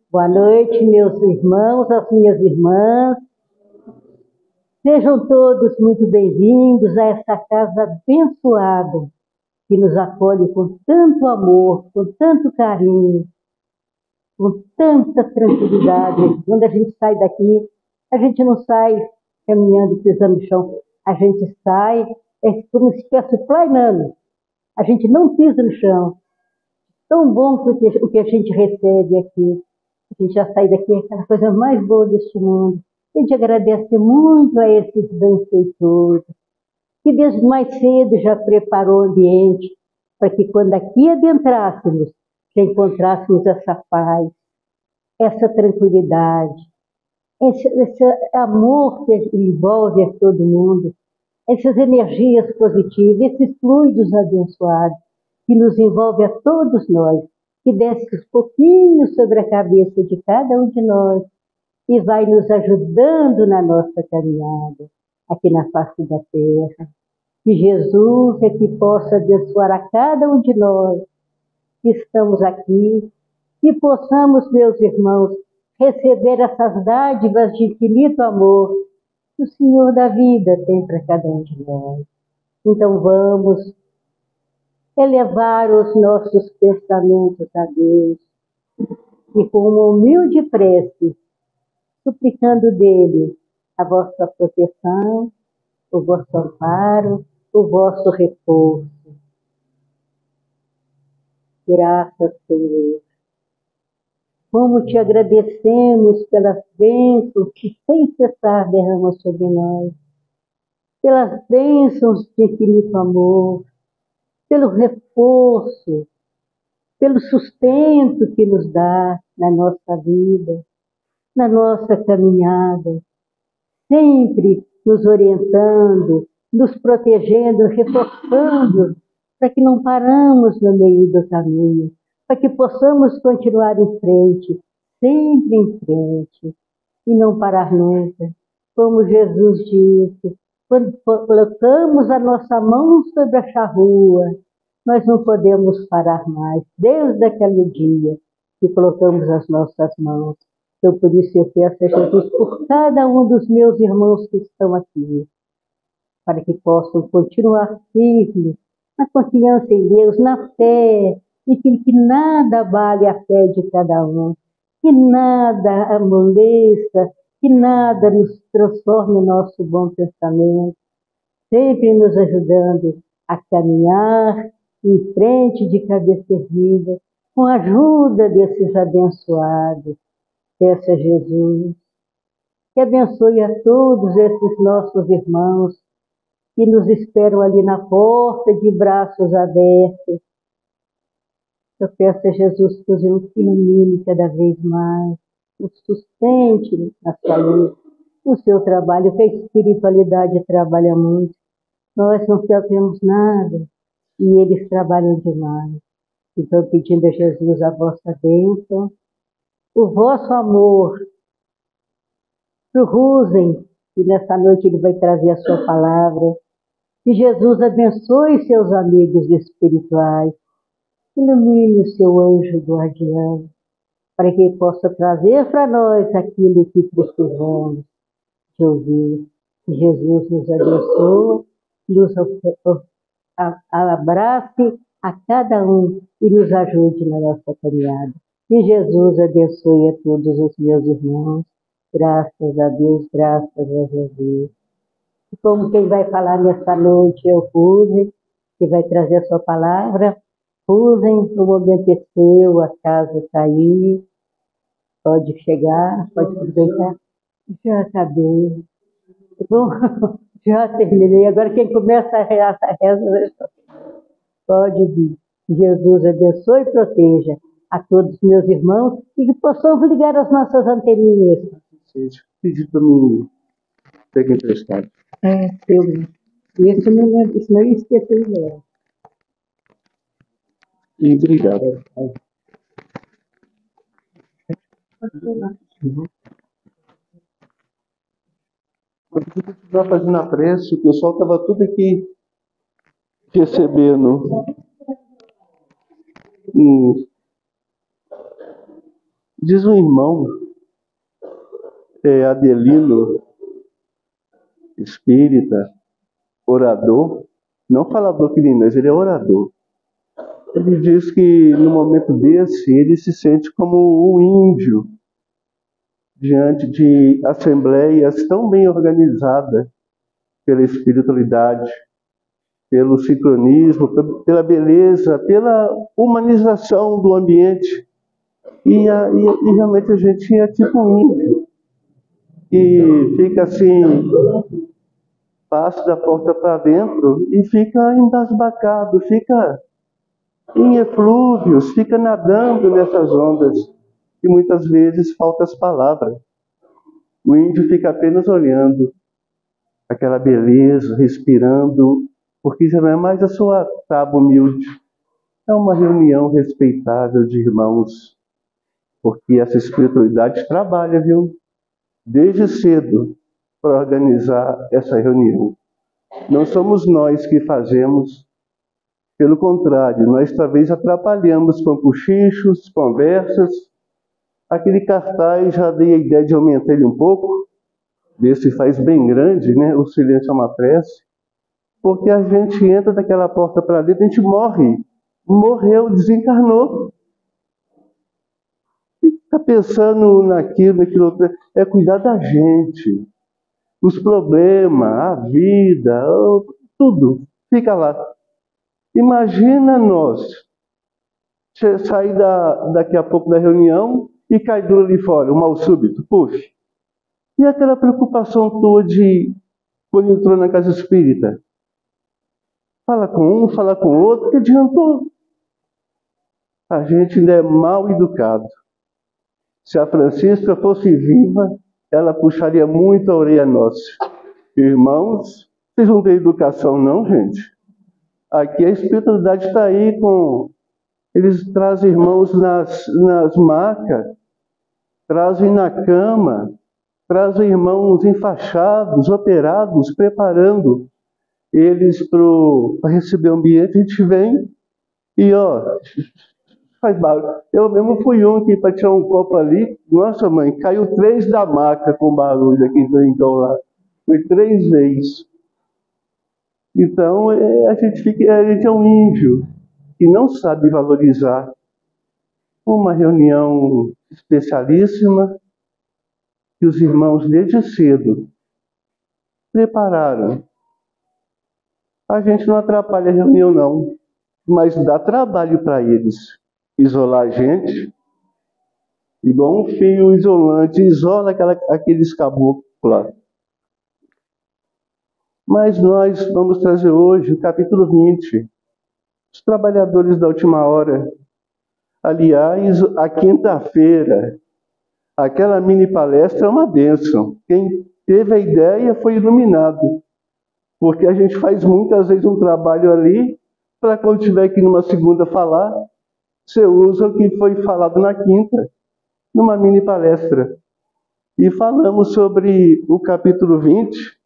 Boa noite, meus irmãos, as minhas irmãs. Sejam todos muito bem-vindos a esta casa abençoada, que nos acolhe com tanto amor, com tanto carinho, com tanta tranquilidade. Quando a gente sai daqui, a gente não sai caminhando, pisando no chão. A gente sai, é como se estivesse planando. A gente não pisa no chão. Tão bom porque o que a gente recebe aqui. A gente já sai daqui, é aquela coisa mais boa deste mundo. A gente agradece muito a esses benfeitores, que desde mais cedo já preparou o ambiente para que quando aqui adentrássemos, já encontrássemos essa paz, essa tranquilidade, esse amor que envolve a todo mundo, essas energias positivas, esses fluidos abençoados que nos envolve a todos nós, que desce um pouquinho sobre a cabeça de cada um de nós e vai nos ajudando na nossa caminhada aqui na face da terra. Que Jesus é que possa abençoar a cada um de nós que estamos aqui, que possamos, meus irmãos, receber essas dádivas de infinito amor que o Senhor da vida tem para cada um de nós. Então vamos elevar os nossos pensamentos a Deus e com uma humilde prece, suplicando dele a vossa proteção, o vosso amparo, o vosso repouso. Graças, Senhor. Como te agradecemos pelas bênçãos que sem cessar derramam sobre nós, pelas bênçãos de infinito amor, pelo reforço, pelo sustento que nos dá na nossa vida, na nossa caminhada, sempre nos orientando, nos protegendo, reforçando, para que não paramos no meio do caminho, para que possamos continuar em frente, sempre em frente, e não parar nunca. Como Jesus disse, quando colocamos a nossa mão sobre a charrua, nós não podemos parar mais, desde aquele dia que colocamos as nossas mãos. Então, por isso eu peço a Jesus por cada um dos meus irmãos que estão aqui, para que possam continuar firmes, na confiança em Deus, na fé, e que nada abale a fé de cada um, que nada amoleça, que nada nos transforme o nosso bom pensamento, sempre nos ajudando a caminhar em frente de cabeça erguida, com a ajuda desses abençoados. Peço a Jesus que abençoe a todos esses nossos irmãos que nos esperam ali na porta de braços abertos. Eu peço a Jesus que os ilumine cada vez mais, os sustente na sua luz, no seu trabalho, que a espiritualidade trabalha muito. Nós não sabemos nada e eles trabalham demais. Então, pedindo a Jesus a vossa bênção, o vosso amor, para o Rusen, que nessa noite ele vai trazer a sua palavra. Que Jesus abençoe seus amigos espirituais, ilumine o seu anjo guardião, para que ele possa trazer para nós aquilo que precisamos de ouvir. Que Jesus nos abençoe, nos abrace a cada um e nos ajude na nossa caminhada. Que Jesus abençoe a todos os meus irmãos. Graças a Deus, graças a Jesus. E como quem vai falar nessa noite é o Rusen, que vai trazer a sua palavra. Rusen, o momento é seu, a casa está aí. Pode chegar, pode aproveitar. Já acabei. Bom, já terminei. Agora quem começa a reza, pode vir. Jesus abençoe e proteja a todos os meus irmãos e que possamos ligar as nossas anteninhas. Pedi para mim pegar emprestado. Eu isso não lembro, isso não esqueci dela. E obrigado. Quando você estiver fazendo a prece, o pessoal estava tudo aqui recebendo. Diz um irmão, Adelino, espírita, orador, não falador que nem nós, ele é orador. Ele diz que no momento desse, ele se sente como um índio diante de assembleias tão bem organizadas pela espiritualidade, pelo sincronismo, pela beleza, pela humanização do ambiente. E realmente a gente é tipo um índio, que fica assim, passa da porta para dentro e fica embasbacado, fica em eflúvios, fica nadando nessas ondas. E muitas vezes faltam as palavras. O índio fica apenas olhando aquela beleza, respirando, porque já não é mais a sua tábua humilde. É uma reunião respeitável de irmãos, porque essa espiritualidade trabalha, viu? Desde cedo para organizar essa reunião. Não somos nós que fazemos, pelo contrário, nós talvez atrapalhamos com cochichos, conversas. Aquele cartaz, já dei a ideia de aumentar ele um pouco, ver se faz bem grande, né? O silêncio é uma prece, porque a gente entra daquela porta para dentro, a gente morreu, desencarnou. Fica pensando naquilo outro, é cuidar da gente, os problemas, a vida, tudo, fica lá. Imagina nós sair daqui a pouco da reunião e cair duro ali fora, um mal súbito, puxa. E aquela preocupação tua de quando entrou na casa espírita? Fala com um, fala com o outro, que adiantou? A gente ainda é mal educado. Se a Francisca fosse viva, ela puxaria muito a orelha nossa. Irmãos, vocês não têm educação não, gente? Aqui a espiritualidade está aí com... Eles trazem irmãos nas macas, trazem na cama, trazem irmãos enfaixados, operados, preparando eles para receber o ambiente. A gente vem e, faz barulho. Eu mesmo fui que para tirar um copo ali, nossa mãe, caiu 3 da maca com barulho aqui então lá. Foi 3 vezes. Então, a gente é um índio que não sabe valorizar uma reunião especialíssima que os irmãos desde cedo prepararam. A gente não atrapalha a reunião não, mas dá trabalho para eles isolar a gente, igual um fio isolante, isola aqueles caboclos lá. Mas nós vamos trazer hoje o capítulo 20, os trabalhadores da última hora. Aliás, a quinta-feira, aquela mini palestra é uma bênção. Quem teve a ideia foi iluminado, porque a gente faz muitas vezes um trabalho ali, para quando tiver que numa segunda falar, você usa o que foi falado na quinta, numa mini palestra. E falamos sobre o capítulo 20,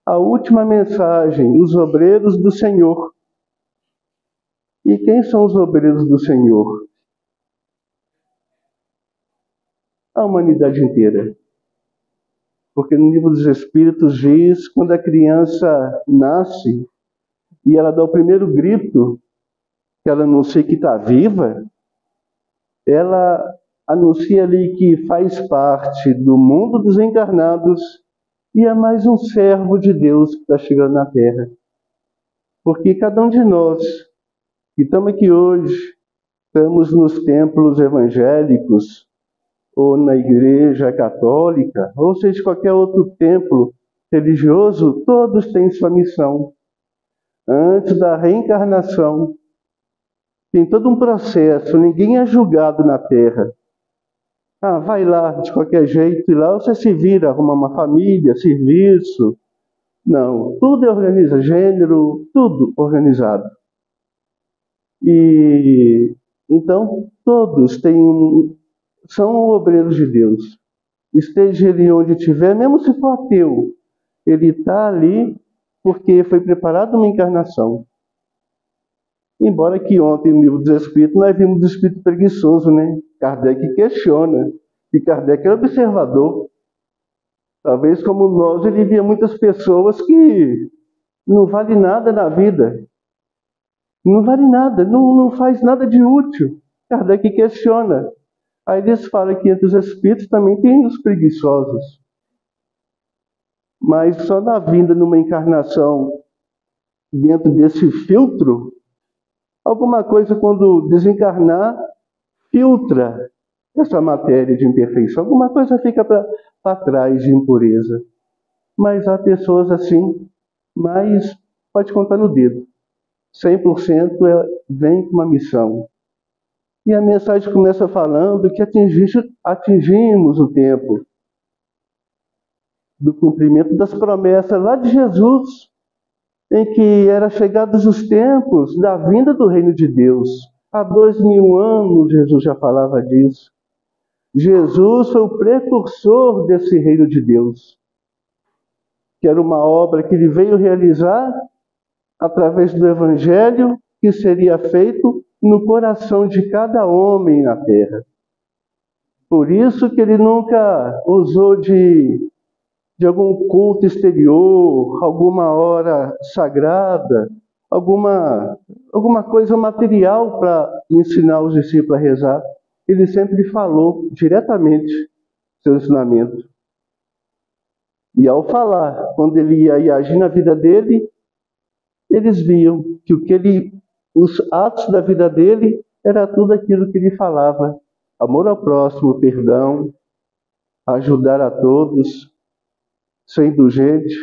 a última mensagem, os obreiros do Senhor. E quem são os obreiros do Senhor? A humanidade inteira. Porque no livro dos Espíritos diz, quando a criança nasce e ela dá o primeiro grito, que ela anuncia que está viva, ela anuncia ali que faz parte do mundo dos encarnados e é mais um servo de Deus que está chegando na Terra. Porque cada um de nós que estamos aqui hoje, estamos nos templos evangélicos, ou na igreja católica, ou seja, qualquer outro templo religioso, todos têm sua missão. Antes da reencarnação, tem todo um processo, ninguém é julgado na Terra. Vai lá de qualquer jeito, e lá você se vira, arruma uma família, serviço. Não, tudo é organizado, gênero, tudo organizado. E então todos são obreiros de Deus. Esteja ele onde estiver, mesmo se for ateu, ele está ali porque foi preparado uma encarnação. Embora que ontem no livro dos Espíritos nós vimos o espírito preguiçoso, né? Kardec questiona. E Kardec é observador. Talvez como nós, ele via muitas pessoas que não vale nada na vida. Não vale nada, não faz nada de útil. Kardec questiona. Aí eles falam que entre os espíritos também tem os preguiçosos. Mas só na vinda numa encarnação dentro desse filtro, alguma coisa quando desencarnar, filtra essa matéria de imperfeição. Alguma coisa fica para trás de impureza. Mas há pessoas assim, mas pode contar no dedo. 100% vem com uma missão. E a mensagem começa falando que atingimos o tempo do cumprimento das promessas lá de Jesus, em que era chegados os tempos da vinda do reino de Deus. Há 2000 anos Jesus já falava disso. Jesus foi o precursor desse reino de Deus, que era uma obra que ele veio realizar através do Evangelho, que seria feito no coração de cada homem na terra. Por isso que ele nunca usou de algum culto exterior, alguma hora sagrada, alguma coisa material para ensinar os discípulos a rezar. Ele sempre falou diretamente seu ensinamento. E ao falar, quando ele ia agir na vida dele, eles viam que os atos da vida dele era tudo aquilo que ele falava. Amor ao próximo, perdão, ajudar a todos, ser indulgente,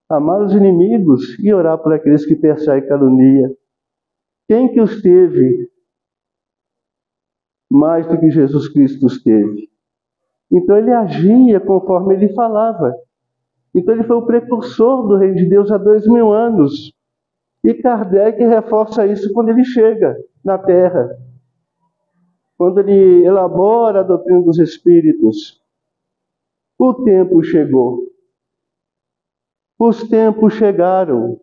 amar os inimigos e orar por aqueles que perseguem e caluniam. Quem que os teve mais do que Jesus Cristo os teve? Então ele agia conforme ele falava. Então ele foi o precursor do reino de Deus há 2000 anos. E Kardec reforça isso quando ele chega na Terra. Quando ele elabora a doutrina dos Espíritos. O tempo chegou. Os tempos chegaram.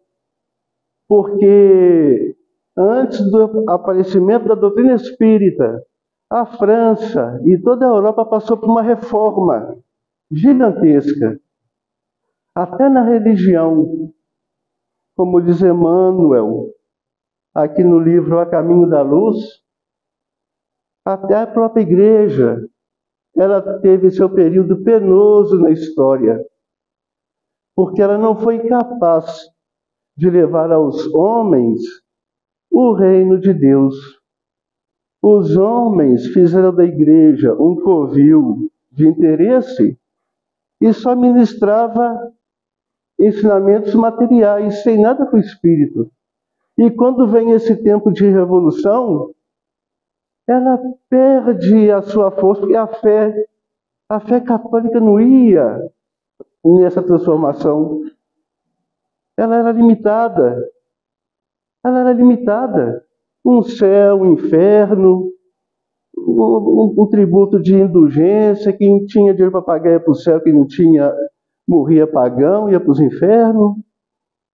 Porque antes do aparecimento da doutrina espírita, a França e toda a Europa passou por uma reforma gigantesca. Até na religião, como diz Emmanuel, aqui no livro A Caminho da Luz, até a própria igreja, ela teve seu período penoso na história, porque ela não foi capaz de levar aos homens o reino de Deus. Os homens fizeram da igreja um covil de interesse e só ministrava ensinamentos materiais, sem nada para o espírito. E quando vem esse tempo de revolução, ela perde a sua força, porque a fé católica não ia nessa transformação. Ela era limitada. Ela era limitada. Um céu, um inferno, um tributo de indulgência, quem tinha dinheiro para pagar ia para o céu, quem não tinha morria pagão, ia para os infernos.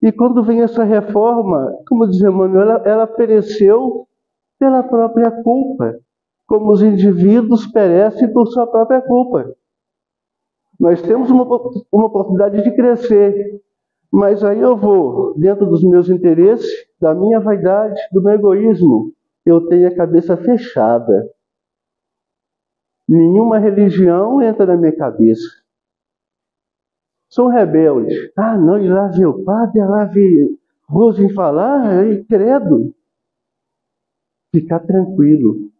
E quando vem essa reforma, como diz Emmanuel, ela pereceu pela própria culpa, como os indivíduos perecem por sua própria culpa. Nós temos uma oportunidade de crescer, mas aí eu vou, dentro dos meus interesses, da minha vaidade, do meu egoísmo, eu tenho a cabeça fechada. Nenhuma religião entra na minha cabeça. Sou rebelde. Ah, não, e lá vê o padre, lá vê Rosa em falar, credo. Ficar tranquilo.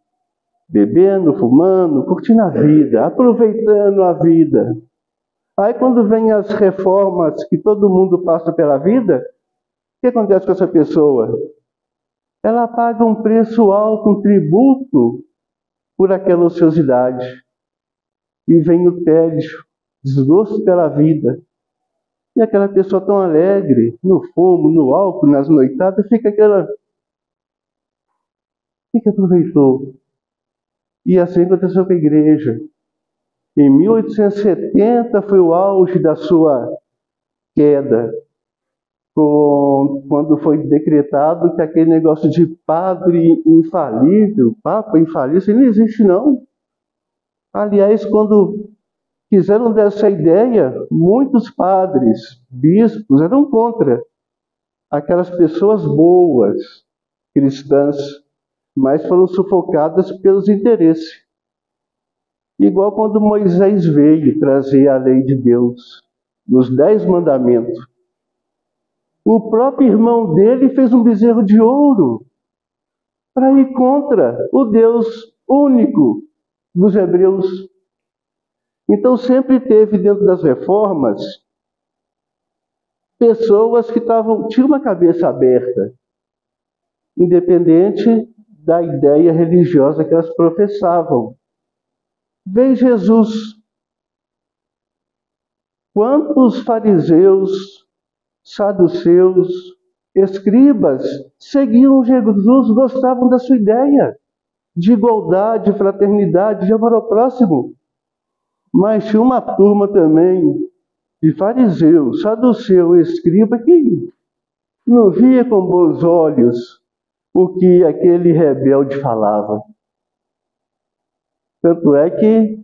Bebendo, fumando, curtindo a vida, aproveitando a vida. Aí quando vem as reformas que todo mundo passa pela vida, o que acontece com essa pessoa? Ela paga um preço alto, um tributo, por aquela ociosidade. E vem o tédio, desgosto pela vida. E aquela pessoa tão alegre, no fumo, no álcool, nas noitadas, fica aquela... O que aproveitou? E assim aconteceu com a igreja. Em 1870 foi o auge da sua queda. quando foi decretado que aquele negócio de padre infalível, papa infalível, isso não existe não. Aliás, quando quiseram dessa ideia, muitos padres, bispos eram contra aquelas pessoas boas, cristãs, mas foram sufocadas pelos interesses. Igual quando Moisés veio trazer a lei de Deus, nos 10 mandamentos. O próprio irmão dele fez um bezerro de ouro para ir contra o Deus único dos hebreus. Então sempre teve dentro das reformas pessoas que tinham uma cabeça aberta, independente da ideia religiosa que elas professavam. Veio Jesus. Quantos fariseus, saduceus, escribas seguiam Jesus, gostavam da sua ideia de igualdade, fraternidade, de amor ao próximo. Mas tinha uma turma também de fariseu, saduceu, escriba que não via com bons olhos o que aquele rebelde falava. Tanto é que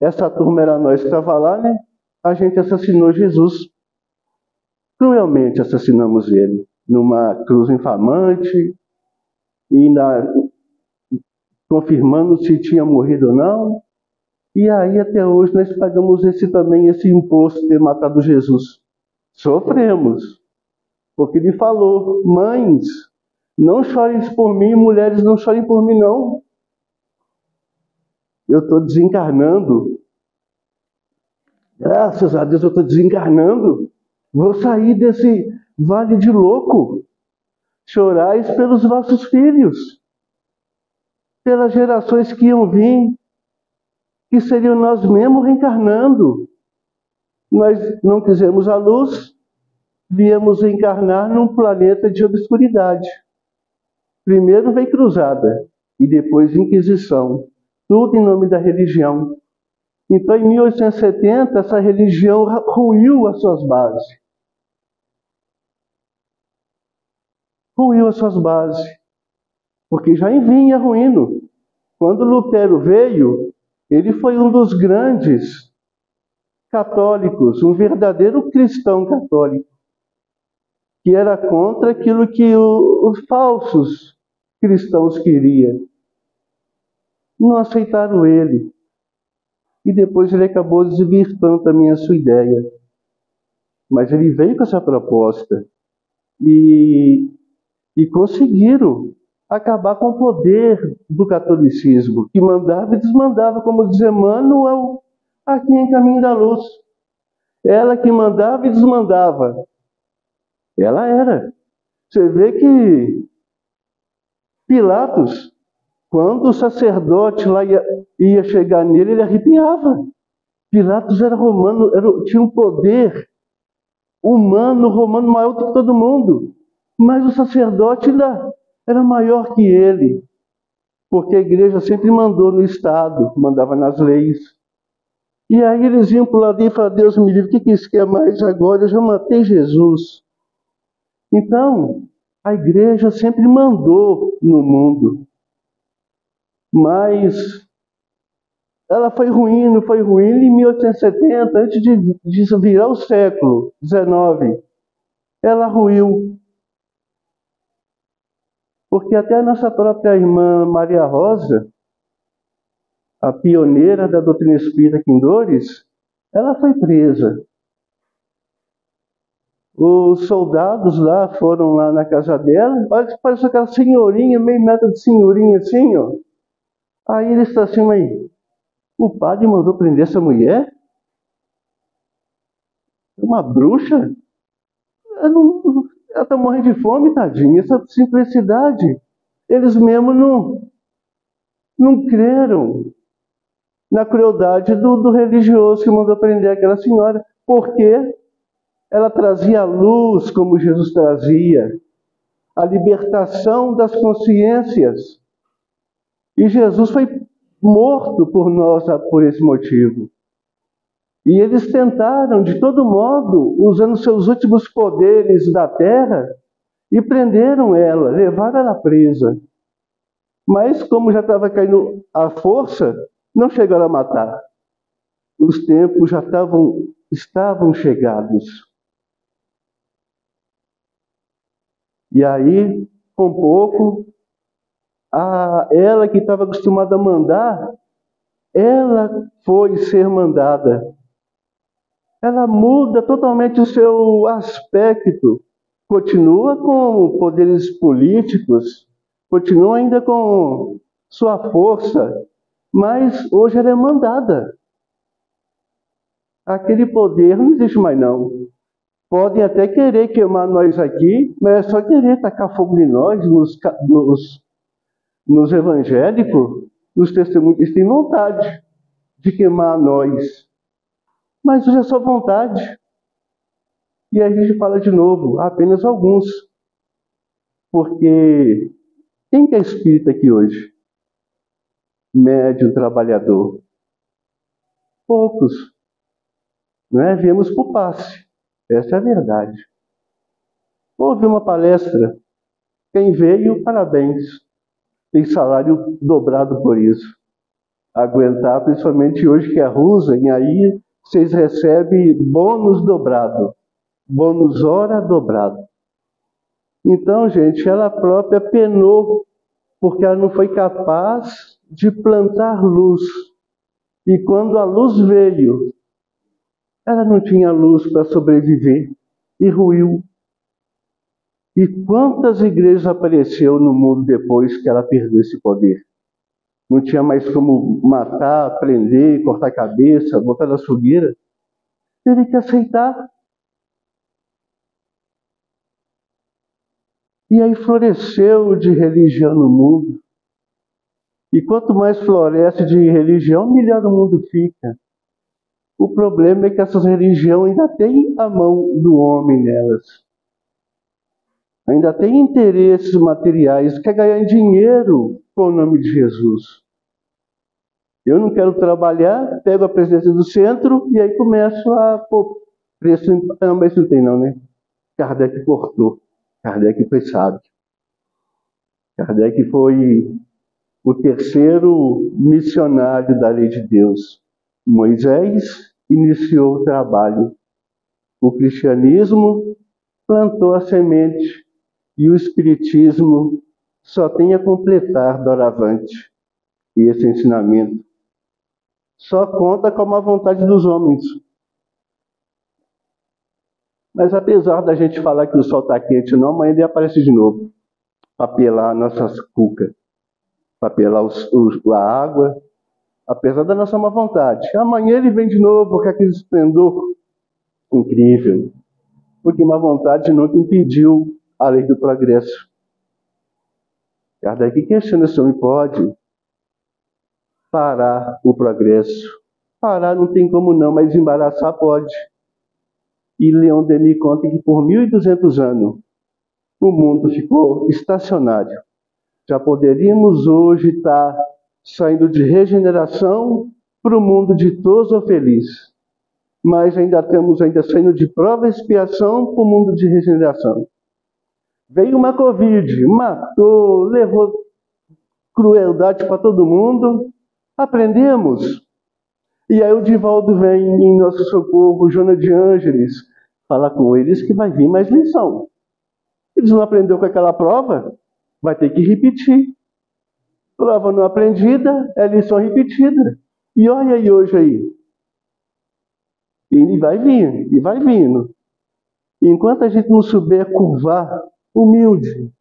essa turma era nós que estava lá, né? A gente assassinou Jesus. Cruelmente assassinamos ele numa cruz infamante, e confirmando se tinha morrido ou não. E aí até hoje nós pagamos esse imposto de ter matado Jesus. Sofremos, porque ele falou: mães, não chorem por mim, mulheres, não chorem por mim não. Eu estou desencarnando. Graças a Deus eu estou desencarnando. Vou sair desse vale de louco. Chorais pelos vossos filhos, pelas gerações que iam vir, que seriam nós mesmos reencarnando. Nós não quisemos a luz, viemos encarnar num planeta de obscuridade. Primeiro veio cruzada, e depois Inquisição. Tudo em nome da religião. Então, em 1870, essa religião ruiu as suas bases. Ruiu as suas bases. Porque já vinha ruindo. Quando Lutero veio, ele foi um dos grandes católicos, um verdadeiro cristão católico, que era contra aquilo que os falsos cristãos queriam. Não aceitaram ele. E depois ele acabou desvirtuando também a sua ideia. Mas ele veio com essa proposta. E conseguiram acabar com o poder do catolicismo, que mandava e desmandava, como diz Emmanuel, aqui em Caminho da Luz. Ela que mandava e desmandava. Ela era. Você vê que Pilatos, quando o sacerdote lá ia chegar nele, ele arrepiava. Pilatos era romano, tinha um poder humano, romano maior do que todo mundo. Mas o sacerdote ainda era maior que ele. Porque a igreja sempre mandou no Estado, mandava nas leis. E aí eles iam para o lado e falavam: Deus me livre, o que isso quer mais agora? Eu já matei Jesus. Então, a igreja sempre mandou no mundo. Mas ela foi ruindo, e em 1870, antes de virar o século XIX, ela ruiu. Porque até a nossa própria irmã Maria Rosa, a pioneira da doutrina espírita aqui em Dores, ela foi presa. Os soldados lá foram lá na casa dela, olha que parece aquela senhorinha, meio metro de senhorinha assim, ó. Aí eles estão assim, aí, o padre mandou prender essa mulher? Uma bruxa? Ela está morrendo de fome, tadinha. Essa simplicidade. Eles mesmos não creram na crueldade do religioso que mandou prender aquela senhora. Porque ela trazia a luz como Jesus trazia. A libertação das consciências. E Jesus foi morto por nós por esse motivo. E eles tentaram, de todo modo, usando seus últimos poderes da terra, e prenderam ela, levaram ela presa. Mas, como já estava caindo a força, não chegaram a matar. Os tempos já estavam chegados. E aí, com pouco, ela que estava acostumada a mandar, ela foi ser mandada. Ela muda totalmente o seu aspecto. Continua com poderes políticos, continua ainda com sua força, mas hoje ela é mandada. Aquele poder não existe mais não. Podem até querer queimar nós aqui, mas é só querer tacar fogo em nós, nos evangélicos, nos testemunhos. Eles têm vontade de queimar nós. Mas hoje é só vontade. E a gente fala de novo, apenas alguns. Porque quem que é espírita aqui hoje? Médium, trabalhador. Poucos. Não é? Viemos por passe. Essa é a verdade. Houve uma palestra. Quem veio, parabéns. Tem salário dobrado por isso. Aguentar, principalmente hoje que é Rusem, aí vocês recebem bônus dobrado. Bônus hora dobrado. Então, gente, ela própria penou, porque ela não foi capaz de plantar luz. E quando a luz veio, ela não tinha luz para sobreviver e ruiu. E quantas igrejas apareceu no mundo depois que ela perdeu esse poder? Não tinha mais como matar, prender, cortar a cabeça, botar na fogueira. Teve que aceitar. E aí floresceu de religião no mundo. E quanto mais floresce de religião, melhor o mundo fica. O problema é que essas religiões ainda têm a mão do homem nelas. Ainda tem interesses materiais, quer ganhar dinheiro com o nome de Jesus. Eu não quero trabalhar, pego a presidência do centro e aí começo a pôr preço. Não, mas não tem não, né? Kardec cortou. Kardec foi sábio. Kardec foi o terceiro missionário da lei de Deus. Moisés iniciou o trabalho. O cristianismo plantou a semente e o espiritismo só tem a completar doravante. E esse ensinamento só conta com a vontade dos homens. Mas apesar da gente falar que o sol está quente, não, amanhã ele aparece de novo para pelar nossas cucas, para pelar a água, apesar da nossa má vontade. Amanhã ele vem de novo com aquele esplendor incrível, porque má vontade nunca impediu a lei do progresso. Kardec questiona se o homem pode parar o progresso. Parar não tem como não, mas embaraçar pode. E Leon Denis conta que por 1.200 anos o mundo ficou estacionário. Já poderíamos hoje estar saindo de regeneração para o mundo ditoso ou feliz. Mas ainda estamos saindo de prova e expiação para o mundo de regeneração. Veio uma Covid, matou, levou crueldade para todo mundo. Aprendemos. E aí o Divaldo vem em nosso socorro, Joana de Ângeles, falar com eles que vai vir mais lição. Eles não aprenderam com aquela prova, vai ter que repetir. Prova não aprendida é lição repetida. E olha aí hoje aí. E vai vir, e vai vindo. E enquanto a gente não souber curvar, humilde.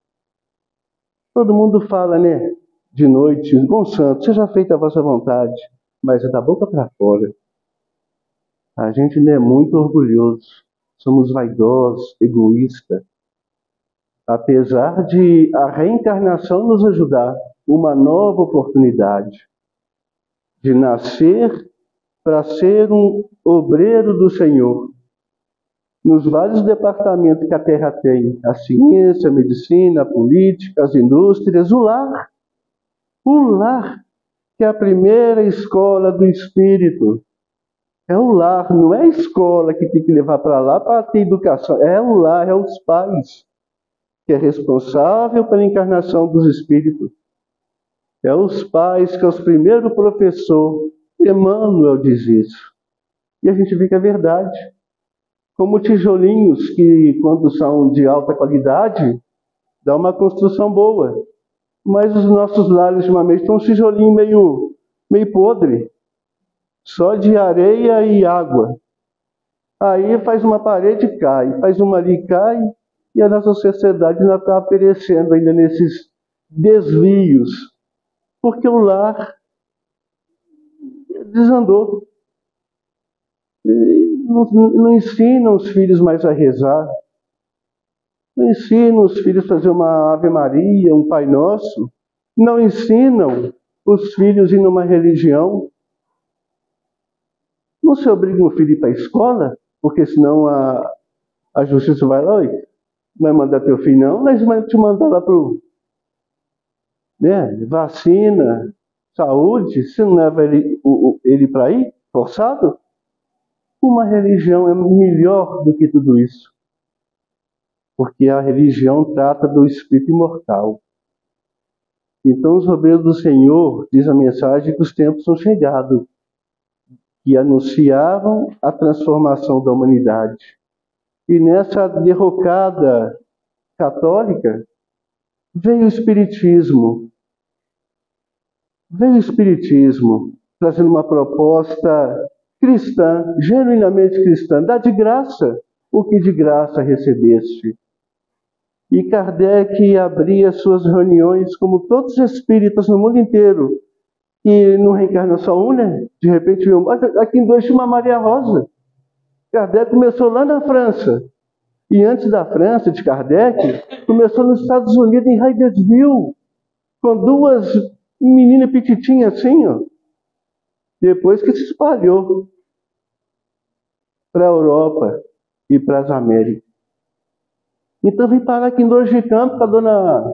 Todo mundo fala, né? De noite, bom santo, seja feita a vossa vontade. Mas é da boca para fora. A gente não é muito orgulhoso. Somos vaidosos, egoístas. Apesar de a reencarnação nos ajudar, uma nova oportunidade de nascer para ser um obreiro do Senhor. Nos vários departamentos que a Terra tem, a ciência, a medicina, a política, as indústrias, o lar. O lar, que é a primeira escola do Espírito. É o lar, não é a escola que tem que levar para lá para ter educação. É o lar, é os pais que é responsável pela encarnação dos espíritos. É os pais que é o primeiro professor. Emmanuel diz isso. E a gente vê que é verdade. Como tijolinhos que, quando são de alta qualidade, dá uma construção boa. Mas os nossos lares, ultimamente, estão um tijolinho meio podre. Só de areia e água. Aí faz uma parede e cai, faz uma ali e cai, e a nossa sociedade ainda está perecendo ainda nesses desvios. Porque o lar desandou. Não ensina os filhos mais a rezar. Não ensinam os filhos a fazer uma Ave Maria, um Pai Nosso. Não ensinam os filhos a ir numa religião. Não se obriga um filho a ir para a escola, porque senão a justiça vai lá, vai mandar teu filho não, mas vai te mandar lá para o... vacina, saúde, você não leva ele para ir, forçado? Uma religião é melhor do que tudo isso. Porque a religião trata do espírito imortal. Então os obreiros do Senhor, diz a mensagem, que os tempos são chegados, que anunciavam a transformação da humanidade. E nessa derrocada católica, veio o Espiritismo. Veio o Espiritismo, trazendo uma proposta cristã, genuinamente cristã. Dá de graça o que de graça recebeste. E Kardec abria suas reuniões, como todos os espíritas no mundo inteiro, que não reencarna só um, né? De repente, aqui em dois tinha uma Maria Rosa. Kardec começou lá na França. E antes da França, de Kardec, começou nos Estados Unidos, em Hydesville, com duas meninas petitinhas assim, ó. Depois que se espalhou para a Europa e para as Américas. Então vim parar aqui em Dores de Campos com a dona...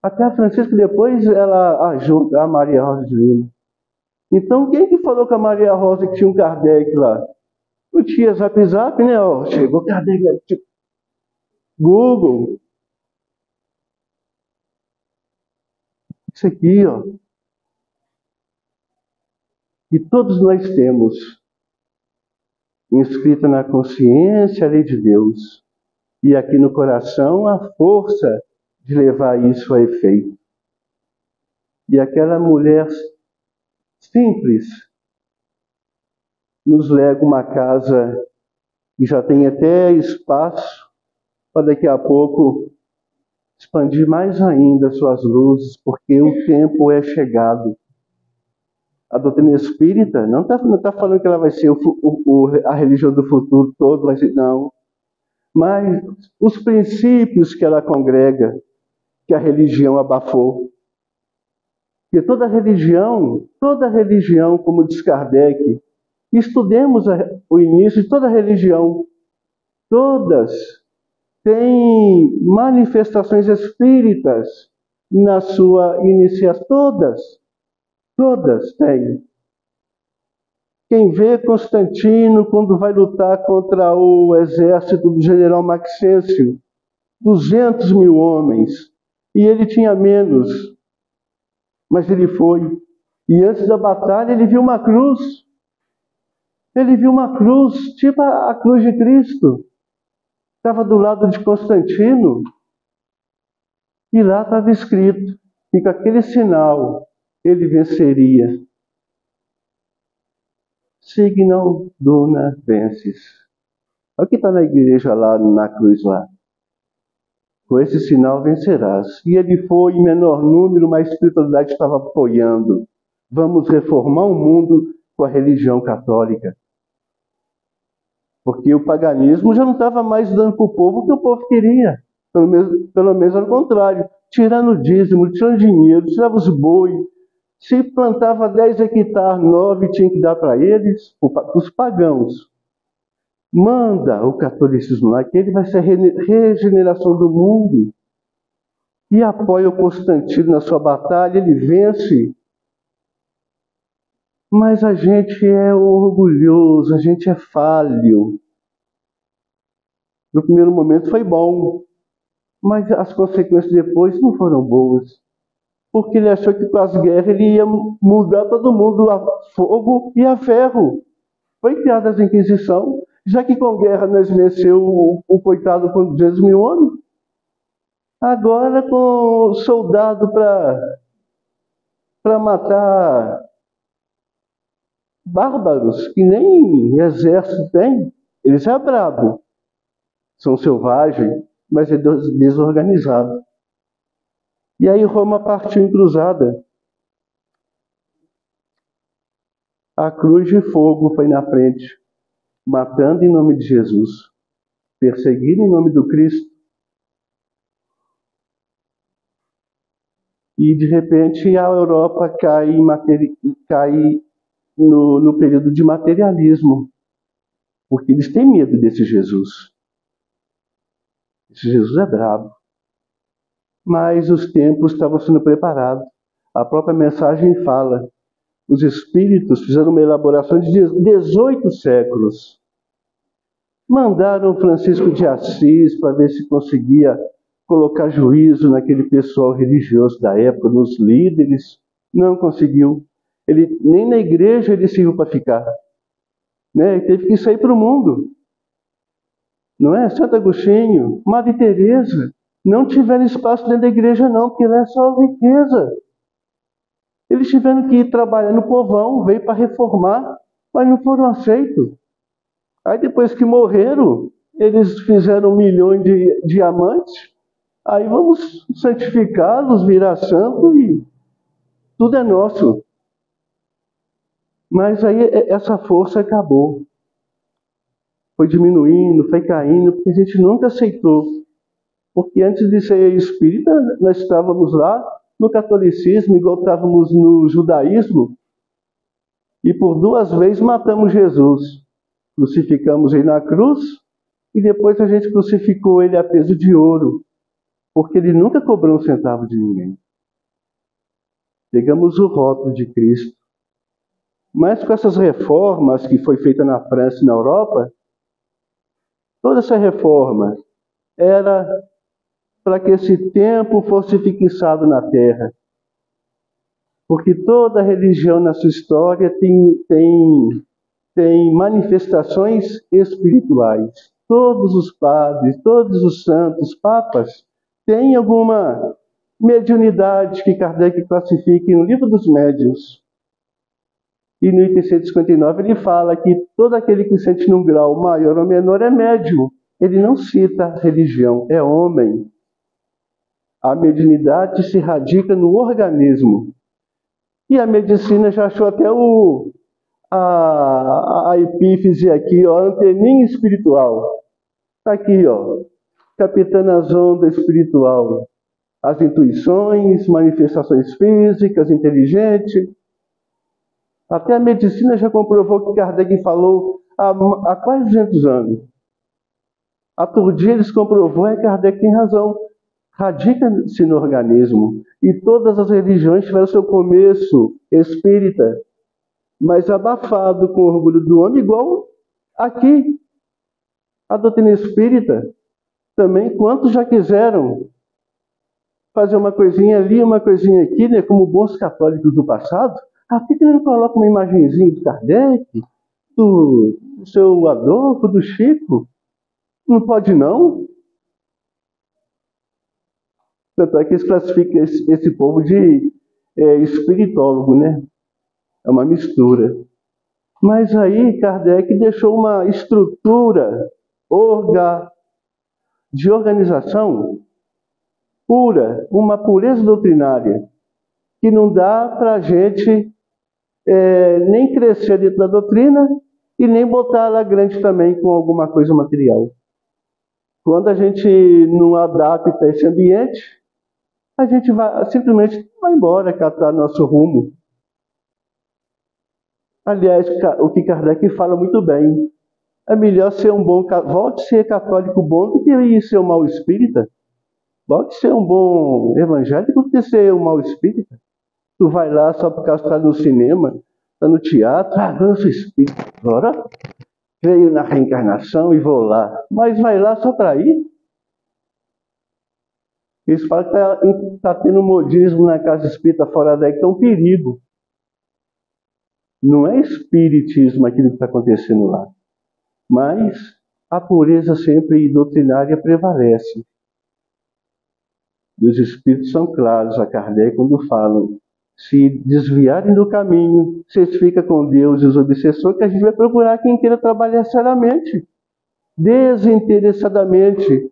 Até a Francisca depois ela ajuda a Maria Rosa de Lima. Então quem que falou com a Maria Rosa que tinha um Kardec lá? Não tinha Zap Zap, né? Ó, chegou Kardec, Google. Isso aqui, ó. E todos nós temos inscrita na consciência a lei de Deus. E aqui no coração a força de levar isso a efeito. E aquela mulher simples nos lega uma casa que já tem até espaço para daqui a pouco expandir mais ainda suas luzes, porque o tempo é chegado. A doutrina espírita não está falando que ela vai ser a religião do futuro todo, vai ser, não. Mas os princípios que ela congrega, que a religião abafou. Porque toda religião, como diz Kardec, estudemos o início de toda religião. Todas têm manifestações espíritas na sua iniciação. Todas têm. Quem vê Constantino quando vai lutar contra o exército do general Maxêncio, 200 mil homens, e ele tinha menos, mas ele foi. E antes da batalha ele viu uma cruz. Ele viu uma cruz, tipo a cruz de Cristo. Estava do lado de Constantino, e lá estava escrito, e com aquele sinal ele venceria. Signal dona vences. Olha o que está na igreja lá, na cruz lá. Com esse sinal vencerás. E ele foi em menor número, mas a espiritualidade estava apoiando. Vamos reformar o mundo com a religião católica. Porque o paganismo já não estava mais dando para o povo o que o povo queria. Pelo menos ao contrário. Tirando o dízimo, tirando dinheiro, tirava os boi. Se plantava 10 hectares, 9 tinha que dar para eles, os pagãos. Manda o catolicismo lá, que ele vai ser a regeneração do mundo. E apoia o Constantino na sua batalha, ele vence. Mas a gente é orgulhoso, a gente é falho. No primeiro momento foi bom, mas as consequências depois não foram boas. Porque ele achou que com as guerras ele ia mudar todo mundo a fogo e a ferro. Foi criada a Inquisição, já que com guerra nós venceu o coitado por 200 mil anos. Agora com soldado para matar bárbaros, que nem exército tem. Eles é brabo, são selvagens, mas é desorganizado. E aí Roma partiu em cruzada. A cruz de fogo foi na frente, matando em nome de Jesus, perseguindo em nome do Cristo. E de repente a Europa cai no período de materialismo, porque eles têm medo desse Jesus. Esse Jesus é brabo. Mas os tempos estavam sendo preparados. A própria mensagem fala. Os espíritos fizeram uma elaboração de 18 séculos. Mandaram Francisco de Assis para ver se conseguia colocar juízo naquele pessoal religioso da época, nos líderes. Não conseguiu. Ele, nem na igreja ele serviu para ficar. Né? Ele teve que sair para o mundo. Não é? Santo Agostinho, Madre Teresa, não tiveram espaço dentro da igreja não, porque lá é só riqueza. Eles tiveram que ir trabalhar no povão, veio para reformar, mas não foram aceitos. Aí depois que morreram, eles fizeram milhões de diamantes, aí vamos santificá-los, virar santo e tudo é nosso. Mas aí essa força acabou. Foi diminuindo, foi caindo, porque a gente nunca aceitou. Porque antes de ser espírita, nós estávamos lá no catolicismo, igual estávamos no judaísmo, e por 2 vezes matamos Jesus. Crucificamos ele na cruz, e depois a gente crucificou ele a peso de ouro, porque ele nunca cobrou um centavo de ninguém. Pegamos o rótulo de Cristo. Mas com essas reformas que foi feita na França e na Europa, toda essa reforma era para que esse tempo fosse fixado na terra. Porque toda religião na sua história tem manifestações espirituais. Todos os padres, todos os santos, papas, têm alguma mediunidade que Kardec classifica no Livro dos Médiuns. E no item 159 ele fala que todo aquele que sente num grau maior ou menor é médium. Ele não cita religião, é homem. A mediunidade se radica no organismo. E a medicina já achou até a epífise aqui, ó, a anteninha espiritual. Está aqui, ó, captando as ondas espiritual. As intuições, manifestações físicas, inteligentes. Até a medicina já comprovou que Kardec falou há quase 200 anos. A Turdia eles comprovou e Kardec tem razão. Radica-se no organismo. E todas as religiões tiveram seu começo espírita, mas abafado com o orgulho do homem, igual aqui. A doutrina espírita também, quantos já quiseram fazer uma coisinha ali, uma coisinha aqui, né, como bons católicos do passado. Por que ele não coloca uma imagenzinha de Kardec, do seu Adolfo, do Chico? Não pode não? Tanto é que eles classificam esse povo de espiritólogo, né? É uma mistura. Mas aí Kardec deixou uma estrutura de organização pura, uma pureza doutrinária, que não dá para a gente nem crescer dentro da doutrina e nem botar ela grande também com alguma coisa material. Quando a gente não adapta esse ambiente, a gente simplesmente vai embora, catar nosso rumo. Aliás, o que Kardec fala muito bem, é melhor ser um bom, volte a ser católico bom do que ser um mau espírita. Volte a ser um bom evangélico do que ser um mau espírita. Tu vai lá só por causa que está no cinema, está no teatro, eu sou espírita, agora creio na reencarnação e vou lá. Mas vai lá só para ir? Eles falam que está tendo modismo na casa espírita fora daí, que é um perigo. Não é espiritismo aquilo que está acontecendo lá. Mas a pureza sempre doutrinária prevalece. E os espíritos são claros a Kardec quando falam: se desviarem do caminho, vocês ficam com Deus e os obsessores, que a gente vai procurar quem queira trabalhar seriamente, desinteressadamente,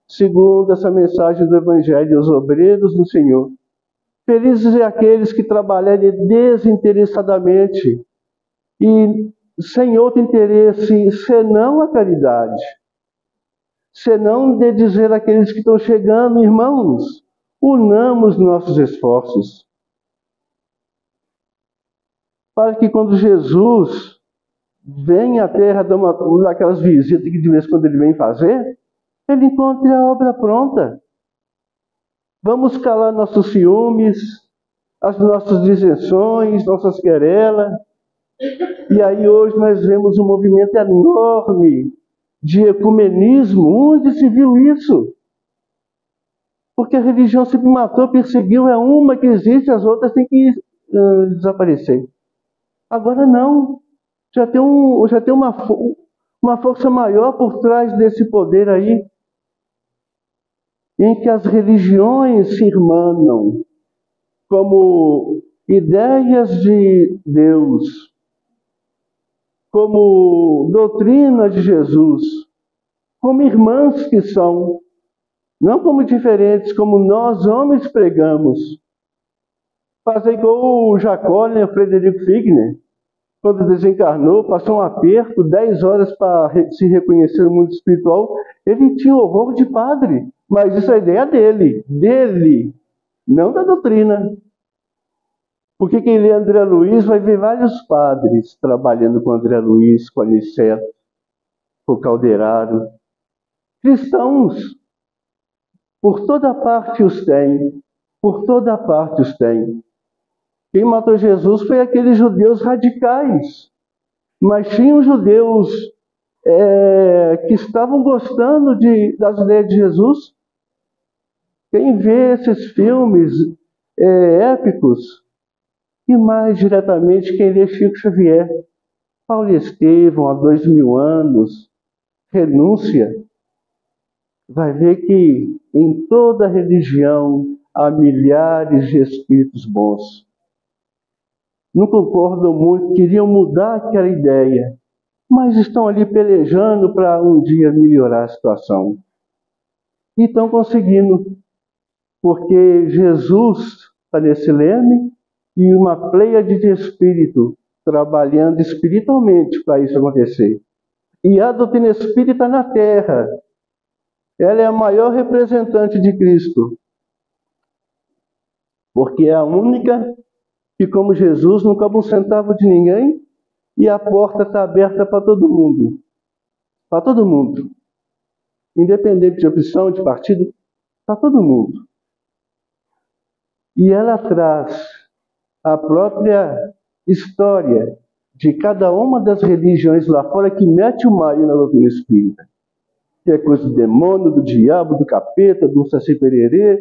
segundo essa mensagem do Evangelho, os obreiros do Senhor. Felizes é aqueles que trabalharem desinteressadamente e sem outro interesse, senão a caridade. Senão de dizer àqueles que estão chegando: irmãos, unamos nossos esforços, para que quando Jesus vem à Terra, daquelas visitas que de vez em quando ele vem fazer, ele encontre a obra pronta. Vamos calar nossos ciúmes, as nossas dissensões, nossas querelas. E aí hoje nós vemos um movimento enorme de ecumenismo. Onde se viu isso? Porque a religião sempre matou, perseguiu, é uma que existe, as outras têm que desaparecer. Agora não. Já tem uma força maior por trás desse poder aí, em que as religiões se irmanam como ideias de Deus, como doutrina de Jesus, como irmãs que são, não como diferentes, como nós homens pregamos. Fazer igual o Jacó, né, o Frederico Figner, quando desencarnou, passou um aperto, 10 horas para se reconhecer no mundo espiritual. Ele tinha horror de padre, mas isso é a ideia dele, não da doutrina. Porque quem lê André Luiz vai ver vários padres trabalhando com André Luiz, com Aniceto, com o Calderaro. Cristãos, por toda parte os tem, por toda parte os tem. Quem matou Jesus foi aqueles judeus radicais, mas tinham judeus que estavam gostando das ideias de Jesus. Quem vê esses filmes épicos, e mais diretamente quem lê Chico Xavier, Paulo Estevão, há 2000 anos, Renúncia, vai ver que em toda religião há milhares de espíritos bons. Não concordam muito, queriam mudar aquela ideia, mas estão ali pelejando para um dia melhorar a situação. E estão conseguindo, porque Jesus está nesse leme e uma pleiade de espírito trabalhando espiritualmente para isso acontecer. E a doutrina espírita na Terra, ela é a maior representante de Cristo, porque é a única que, como Jesus, não cobra um centavo de ninguém e a porta está aberta para todo mundo. Para todo mundo. Independente de opção, de partido, para todo mundo. E ela traz a própria história de cada uma das religiões lá fora que mete o maio na doutrina espírita. Que é coisa do demônio, do diabo, do capeta, do Saci Pererê,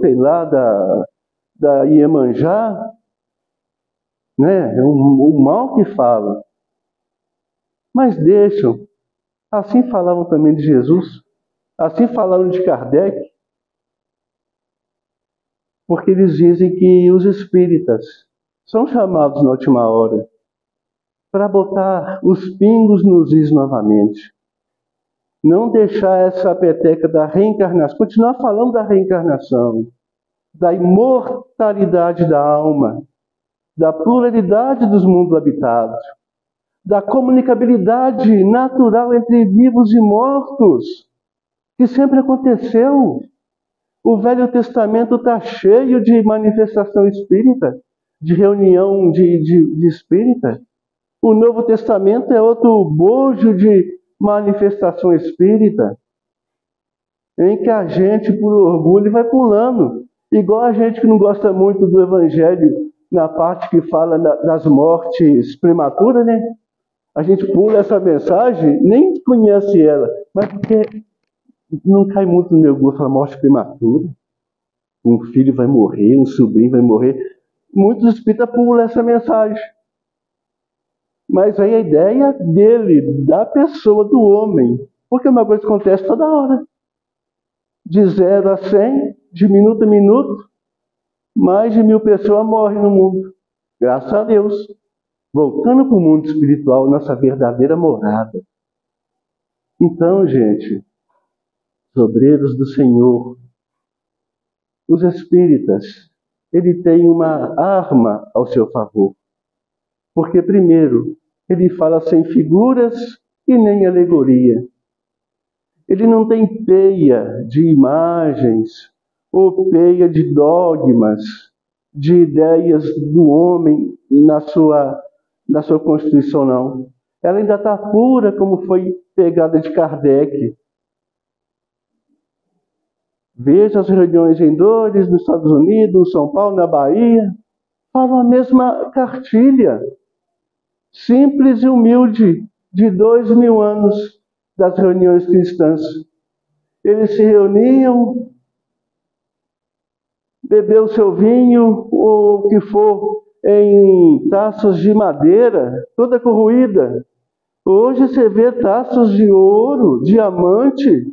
sei lá, da Iemanjá, né? É o mal que fala. Mas deixam. Assim falavam também de Jesus. Assim falaram de Kardec. Porque eles dizem que os espíritas são chamados na última hora para botar os pingos nos is novamente. Não deixar essa peteca da reencarnação, continuar falando da reencarnação, da imortalidade da alma, da pluralidade dos mundos habitados, da comunicabilidade natural entre vivos e mortos, que sempre aconteceu. O Velho Testamento está cheio de manifestação espírita, de reunião de espírita. O Novo Testamento é outro bojo de manifestação espírita, em que a gente, por orgulho, vai pulando. Igual a gente que não gosta muito do Evangelho na parte que fala das mortes prematuras, né? A gente pula essa mensagem, nem conhece ela, mas porque não cai muito no meu gosto a morte prematura. Um filho vai morrer, um sobrinho vai morrer. Muitos espíritas pulam essa mensagem. Mas aí a ideia dele, da pessoa, do homem, porque uma coisa acontece toda hora. De 0 a 100, de minuto a minuto, mais de 1000 pessoas morrem no mundo. Graças a Deus. Voltando para o mundo espiritual, nossa verdadeira morada. Então, gente, os obreiros do Senhor, os espíritas, ele tem uma arma ao seu favor. Porque, primeiro, ele fala sem figuras e nem alegoria. Ele não tem peia de imagens ou peia de dogmas, de ideias do homem na sua constituição, não. Ela ainda está pura, como foi pegada de Kardec. Veja as reuniões em Dores, nos Estados Unidos, em São Paulo, na Bahia. Falam a mesma cartilha. Simples e humilde, de 2000 anos das reuniões cristãs. Eles se reuniam, beberam seu vinho, ou o que for, em taças de madeira, toda corroída. Hoje você vê taças de ouro, diamante.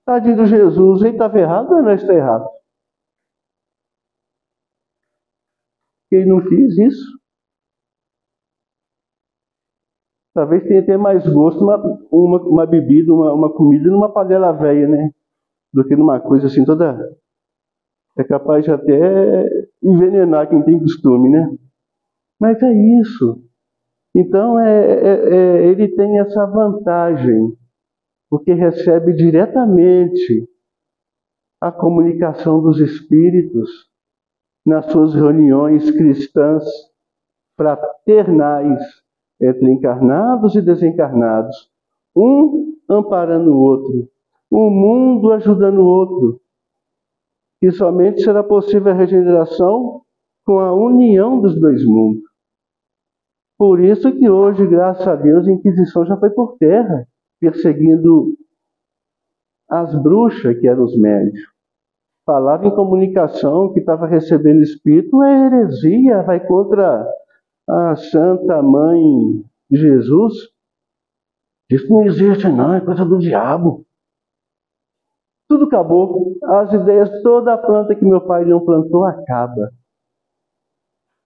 Tadinho do Jesus, ele estava errado ou não está errado? Ele não quis isso. Talvez tenha até mais gosto uma bebida, uma comida numa panela velha, né? Do que numa coisa assim toda... É capaz de até envenenar quem tem costume, né? Mas é isso. Então, ele tem essa vantagem, porque recebe diretamente a comunicação dos espíritos nas suas reuniões cristãs fraternais entre encarnados e desencarnados, um amparando o outro, um mundo ajudando o outro. E somente será possível a regeneração com a união dos dois mundos. Por isso que hoje, graças a Deus, a Inquisição já foi por terra, perseguindo as bruxas que eram os médios. Falava em comunicação que estava recebendo espírito, é heresia, vai contra a Santa Mãe de Jesus. Isso não existe não, é coisa do diabo. Tudo acabou. As ideias, toda a planta que meu pai não plantou, acaba.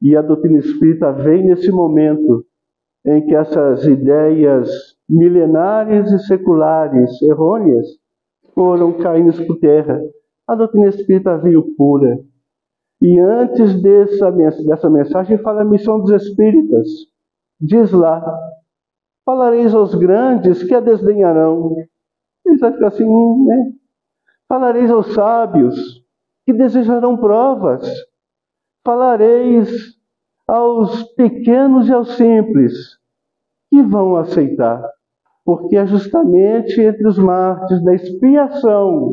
E a doutrina espírita vem nesse momento em que essas ideias milenares e seculares, errôneas, foram caindo por terra. A doutrina espírita veio pura. E antes dessa mensagem fala a missão dos espíritas. Diz lá, falareis aos grandes que a desdenharão. Eles vão ficar assim, né? Falareis aos sábios que desejarão provas. Falareis aos pequenos e aos simples que vão aceitar. Porque é justamente entre os mártires da expiação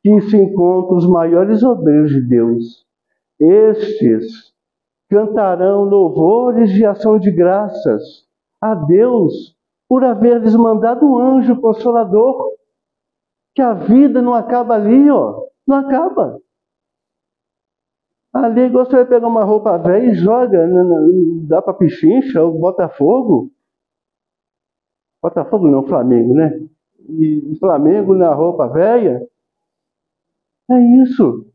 que se encontram os maiores obreiros de Deus. Estes cantarão louvores de ação de graças a Deus por haver-lhes mandado um anjo consolador. Que a vida não acaba ali, ó. Não acaba. Ali você vai pegar uma roupa velha e joga, dá para Pichincha ou Botafogo. Botafogo não, Flamengo, né? E Flamengo na roupa velha. É isso.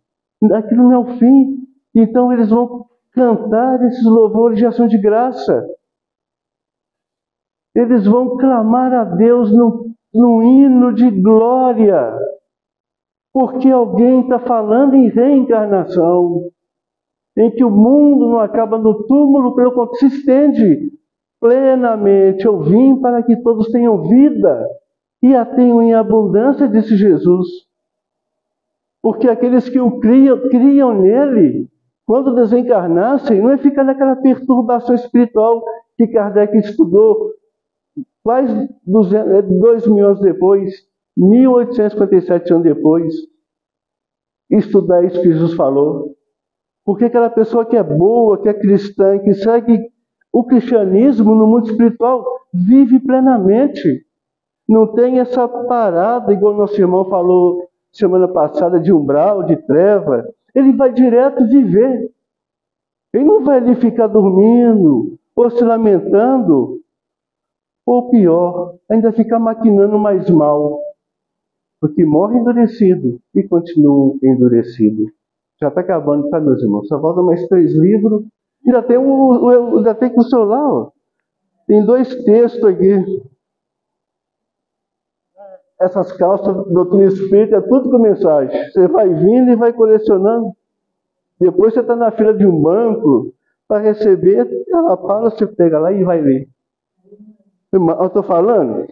Aquilo não é o fim. Então eles vão cantar esses louvores de ação de graça. Eles vão clamar a Deus num hino de glória. Porque alguém está falando em reencarnação. Em que o mundo não acaba no túmulo, pelo contrário, se estende plenamente. Eu vim para que todos tenham vida e a tenham em abundância, disse Jesus. Porque aqueles que o criam nele, quando desencarnassem, não é ficar naquela perturbação espiritual que Kardec estudou quase 2000 anos depois, 1857 anos depois, estudar isso que Jesus falou. Porque aquela pessoa que é boa, que é cristã, que segue o cristianismo no mundo espiritual, vive plenamente. Não tem essa parada, igual nosso irmão falou semana passada, de umbral, de treva. Ele vai direto viver. Ele não vai ali ficar dormindo, ou se lamentando, ou pior, ainda ficar maquinando mais mal. Porque morre endurecido e continua endurecido. Já está acabando, tá, meus irmãos? Só falta mais 3 livros. Ainda tem com o celular, ó. Tem 2 textos aqui. Essas calças do doutrina espírita é tudo com mensagem. Você vai vindo e vai colecionando. Depois você está na fila de um banco para receber, ela fala, você pega lá e vai ler. Eu estou falando?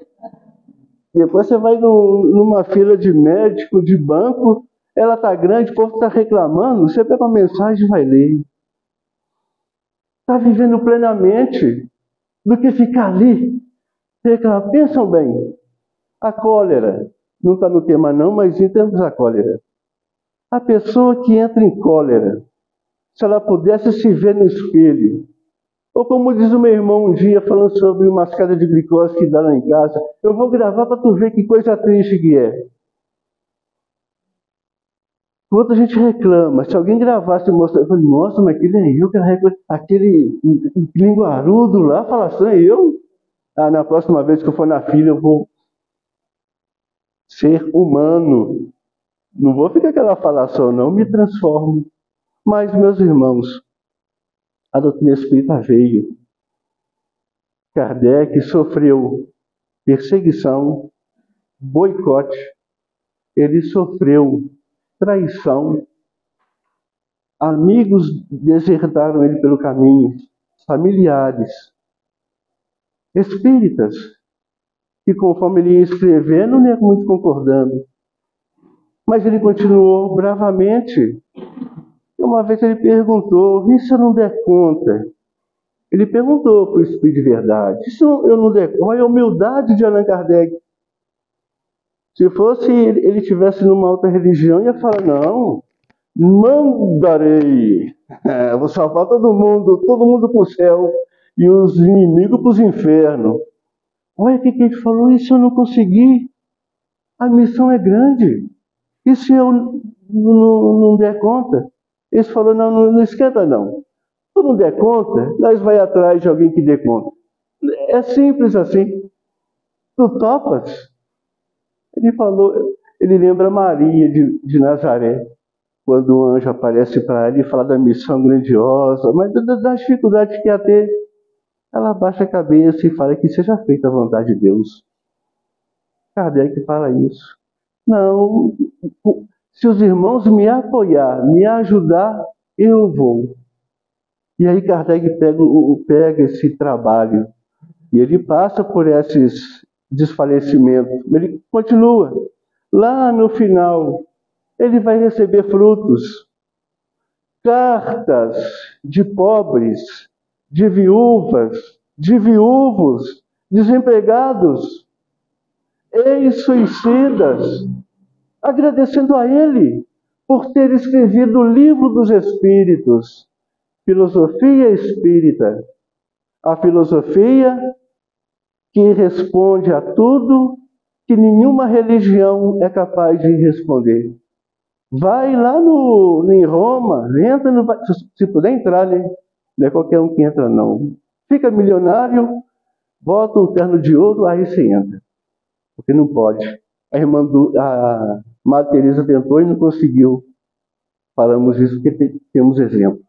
Depois você vai numa fila de médico, de banco, ela está grande, o povo está reclamando, você pega uma mensagem e vai ler. Está vivendo plenamente do que ficar ali. Reclamar. Pensam bem, a cólera, não está no tema não, mas em termos da cólera. A pessoa que entra em cólera, se ela pudesse se ver no espelho, ou como diz o meu irmão um dia, falando sobre uma mascada de glicose que dá lá em casa, eu vou gravar para tu ver que coisa triste que é. Quando a gente reclama, se alguém gravasse e mostrar, eu falo, nossa, mas aquele é eu, aquele linguarudo lá, fala assim, é eu? Ah, na próxima vez que eu for na fila, eu vou ser humano. Não vou ficar aquela falação, não, me transformo. Mas, meus irmãos, a doutrina espírita veio. Kardec sofreu perseguição, boicote, ele sofreu traição, amigos desertaram ele pelo caminho, familiares, espíritas, que conforme ele ia escrevendo, não ia muito concordando. Mas ele continuou bravamente. Uma vez ele perguntou, e se eu não der conta? Ele perguntou para o Espírito de Verdade, e se eu não der conta? Olha a humildade de Allan Kardec. Se fosse ele tivesse numa outra religião, ia falar, não, mandarei. Vou salvar todo mundo para o céu e os inimigos para os infernos. Olha o que ele falou, e se eu não conseguir? A missão é grande. E se eu não der conta? Ele falou, não esquenta não. Se eu não der conta, nós vai atrás de alguém que dê conta. É simples assim. Tu topas? Ele falou, ele lembra Maria de Nazaré, quando o anjo aparece para ela e fala da missão grandiosa, mas das dificuldades que ia ter, ela abaixa a cabeça e fala que seja feita a vontade de Deus. Kardec fala isso. Não, se os irmãos me apoiar, me ajudar, eu vou. E aí Kardec pega esse trabalho e ele passa por esses desfalecimentos. Ele continua. Lá no final, ele vai receber frutos. Cartas de pobres, de viúvas, de viúvos, desempregados, ex-suicidas, agradecendo a ele por ter escrevido o Livro dos Espíritos, Filosofia Espírita, a filosofia que responde a tudo que nenhuma religião é capaz de responder. Vai lá em Roma, entra se puder entrar, né? Não é qualquer um que entra, não. Fica milionário, bota um terno de ouro, aí você entra. Porque não pode. A Madre Teresa tentou e não conseguiu. Falamos isso porque temos exemplo.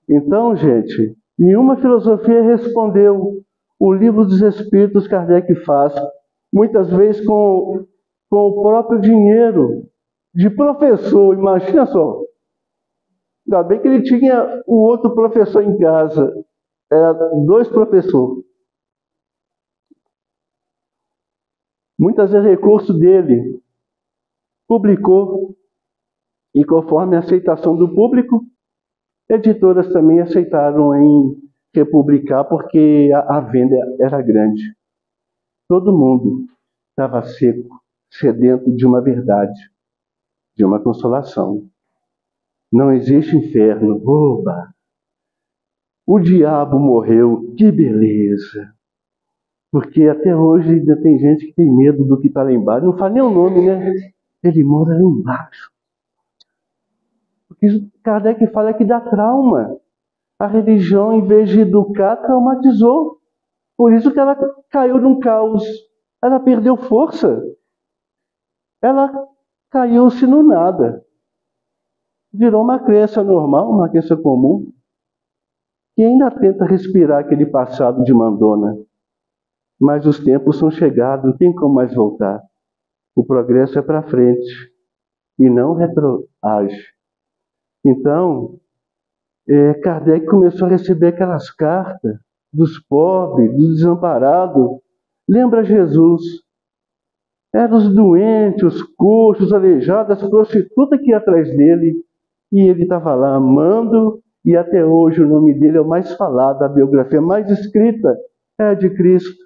Então, gente, nenhuma filosofia respondeu. O Livro dos Espíritos Kardec faz, muitas vezes com o próprio dinheiro de professor, imagina só. Ainda bem que ele tinha o outro professor em casa, era 2 professores. Muitas vezes recurso dele publicou, e conforme a aceitação do público, editoras também aceitaram em republicar, porque a venda era grande. Todo mundo estava seco, sedento de uma verdade, de uma consolação. Não existe inferno. Oba! O diabo morreu, que beleza! Porque até hoje ainda tem gente que tem medo do que está lá embaixo. Não fala nem o nome, né? Ele mora lá embaixo. Porque Kardec fala que dá trauma. A religião, em vez de educar, traumatizou. Por isso que ela caiu num caos. Ela perdeu força. Ela caiu-se no nada. Virou uma crença normal, uma crença comum, que ainda tenta respirar aquele passado de mandona. Mas os tempos são chegados, não tem como mais voltar. O progresso é para frente e não retroage. Então, Kardec começou a receber aquelas cartas dos pobres, dos desamparados. Lembra Jesus? Eram os doentes, os coxos, os aleijados, as prostitutas que iam atrás dele. E ele estava lá amando, e até hoje o nome dele é o mais falado, a biografia mais escrita é a de Cristo.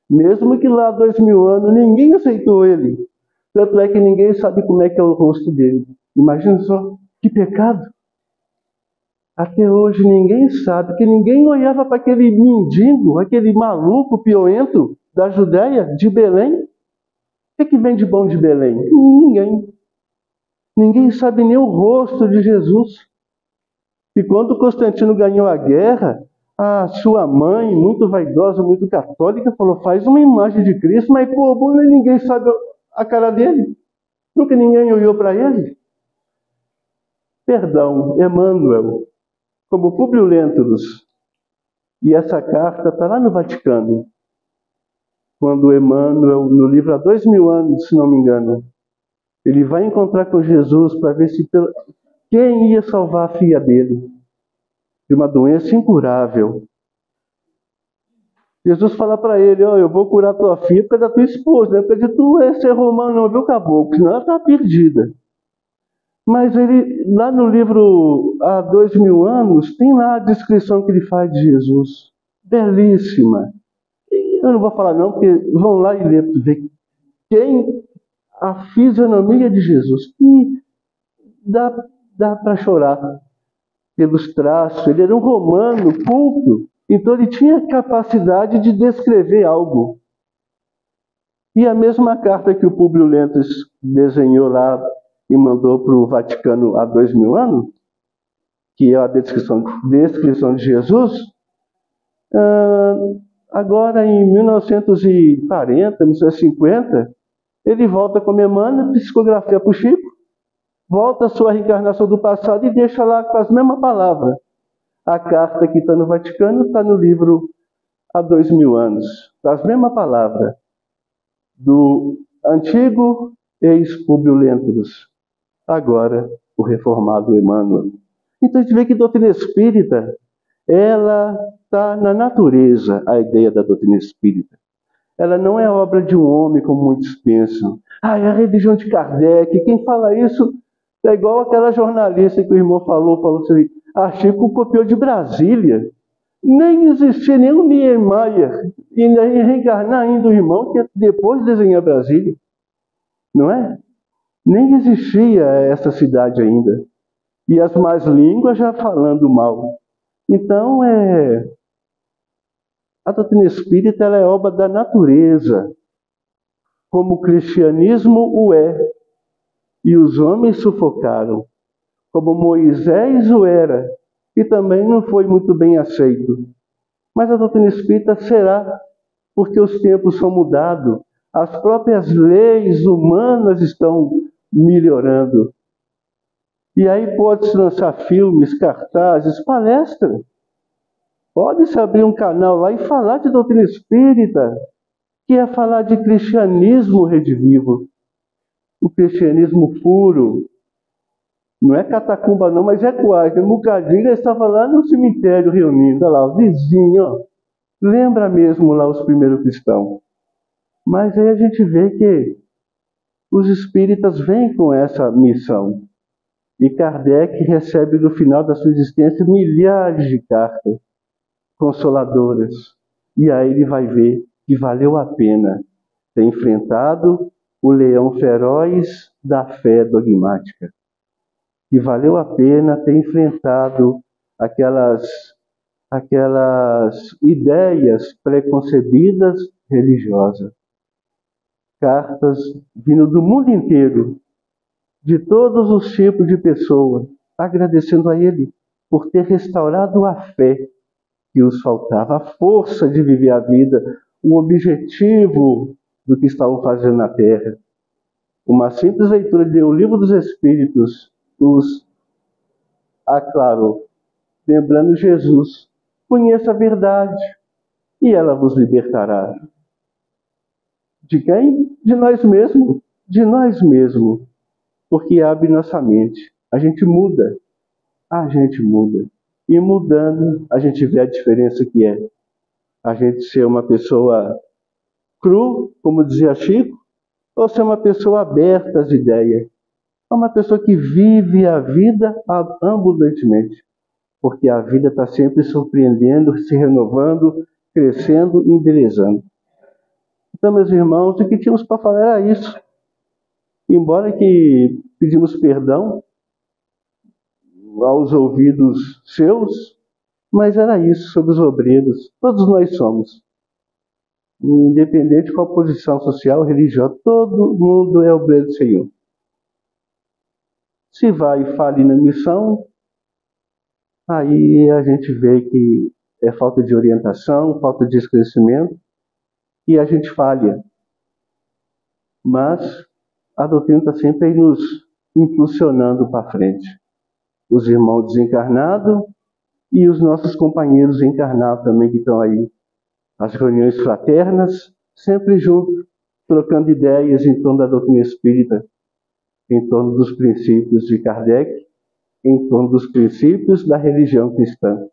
Mesmo que lá há 2000 anos ninguém aceitou ele. Tanto é que ninguém sabe como é que é o rosto dele. Imagina só, que pecado. Até hoje ninguém sabe, que ninguém olhava para aquele mendigo, aquele maluco pioento da Judéia, de Belém. O que vem de bom de Belém? Ninguém. Ninguém sabe nem o rosto de Jesus. E quando Constantino ganhou a guerra, a sua mãe, muito vaidosa, muito católica, falou, faz uma imagem de Cristo, mas pô, ninguém sabe a cara dele. Nunca ninguém olhou para ele. Perdão, Emmanuel, como Públio Lentulus. E essa carta está lá no Vaticano. Quando Emmanuel, no livro há 2000 anos, se não me engano, ele vai encontrar com Jesus para ver se quem ia salvar a filha dele de uma doença incurável. Jesus fala para ele, eu vou curar tua filha porque é da tua esposa, não é porque tu é ser romano não, viu, caboclo? Senão ela está perdida. Mas ele, lá no livro há 2000 anos, tem lá a descrição que ele faz de Jesus. Belíssima. Eu não vou falar não, porque vão lá e ler para ver a fisionomia de Jesus. E dá para chorar pelos traços. Ele era um romano culto, então ele tinha capacidade de descrever algo. E a mesma carta que o Públio Lentulus desenhou lá e mandou para o Vaticano há 2000 anos, que é a descrição de Jesus, agora em 1940, 1950, ele volta com Emmanuel, psicografia para o Chico, volta a sua reencarnação do passado e deixa lá com as mesmas palavras. A carta que está no Vaticano está no livro há 2000 anos, com as mesmas palavras do antigo ex-Públio Lentulus, agora o reformado Emmanuel. Então a gente vê que a doutrina espírita, ela está na natureza, a ideia da doutrina espírita. Ela não é obra de um homem, como muitos pensam. É a religião de Kardec. Quem fala isso é igual aquela jornalista que o irmão falou assim, Chico copiou de Brasília. Nem existia nenhum Niemeyer. E ainda reencarnar ainda o irmão, que depois desenhou Brasília. Não é? Nem existia essa cidade ainda. E as más línguas já falando mal. Então, a doutrina espírita ela é obra da natureza, como o cristianismo o é. E os homens sufocaram, como Moisés o era, e também não foi muito bem aceito. Mas a doutrina espírita será, porque os tempos são mudados, as próprias leis humanas estão melhorando. E aí pode-se lançar filmes, cartazes, palestras. Pode-se abrir um canal lá e falar de doutrina espírita, que é falar de cristianismo redivivo. O cristianismo puro. Não é catacumba não, mas é quase. Mucadilha estava lá no cemitério reunindo. Olha lá, o vizinho, ó. Lembra mesmo lá os primeiros cristãos. Mas aí a gente vê que os espíritas vêm com essa missão. E Kardec recebe no final da sua existência milhares de cartas consoladoras. E aí ele vai ver que valeu a pena ter enfrentado o leão feroz da fé dogmática. que valeu a pena ter enfrentado aquelas ideias preconcebidas religiosas. Cartas vindo do mundo inteiro, de todos os tipos de pessoas, agradecendo a ele por ter restaurado a fé que os faltava, a força de viver a vida, o objetivo do que estavam fazendo na terra. Uma simples leitura do Livro dos Espíritos os aclarou, lembrando Jesus: conheça a verdade e ela vos libertará. De quem? De nós mesmos. De nós mesmos. Porque abre nossa mente. A gente muda. A gente muda. E mudando, a gente vê a diferença que é. A gente ser uma pessoa cru, como dizia Chico, ou ser uma pessoa aberta às ideias. Uma pessoa que vive a vida abundantemente. Porque a vida está sempre surpreendendo, se renovando, crescendo e embelezando. Então, meus irmãos, o que tínhamos para falar era isso. Embora que pedimos perdão aos ouvidos seus, mas era isso, sobre os obreiros. Todos nós somos. Independente de qual posição social, religiosa, todo mundo é obreiro do Senhor. Se vai e fale na missão, aí a gente vê que é falta de orientação, falta de esclarecimento, e a gente falha. Mas a doutrina está sempre aí nos impulsionando para frente. Os irmãos desencarnados e os nossos companheiros encarnados também que estão aí. As reuniões fraternas, sempre juntos, trocando ideias em torno da doutrina espírita, em torno dos princípios de Kardec, em torno dos princípios da religião cristã.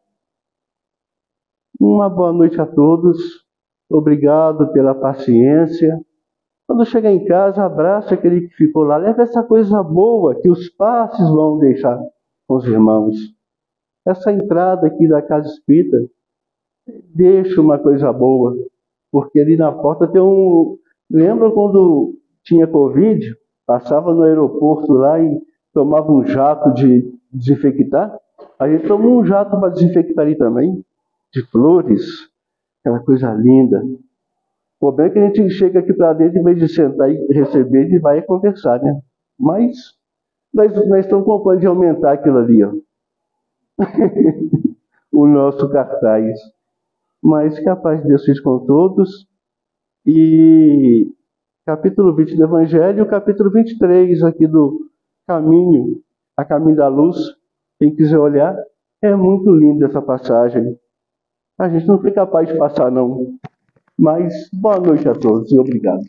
Uma boa noite a todos. Obrigado pela paciência. Quando chegar em casa, abraça aquele que ficou lá. Leva essa coisa boa que os passes vão deixar com os irmãos. Essa entrada aqui da Casa Espírita, deixa uma coisa boa. Porque ali na porta tem um... Lembra quando tinha Covid? Passava no aeroporto lá e tomava um jato de desinfectar? A gente tomou um jato para desinfectar ali também. De flores. Aquela coisa linda. O problema é que a gente chega aqui para dentro, em vez de sentar e receber, a gente vai conversar, né? Mas nós estamos com o plano de aumentar aquilo ali, ó. O nosso cartaz. Mas que a paz de Deus seja com todos. E capítulo 20 do Evangelho, capítulo 23 aqui do Caminho, a Caminho da Luz. Quem quiser olhar, é muito linda essa passagem. A gente não foi capaz de passar, não. Mas boa noite a todos e obrigado.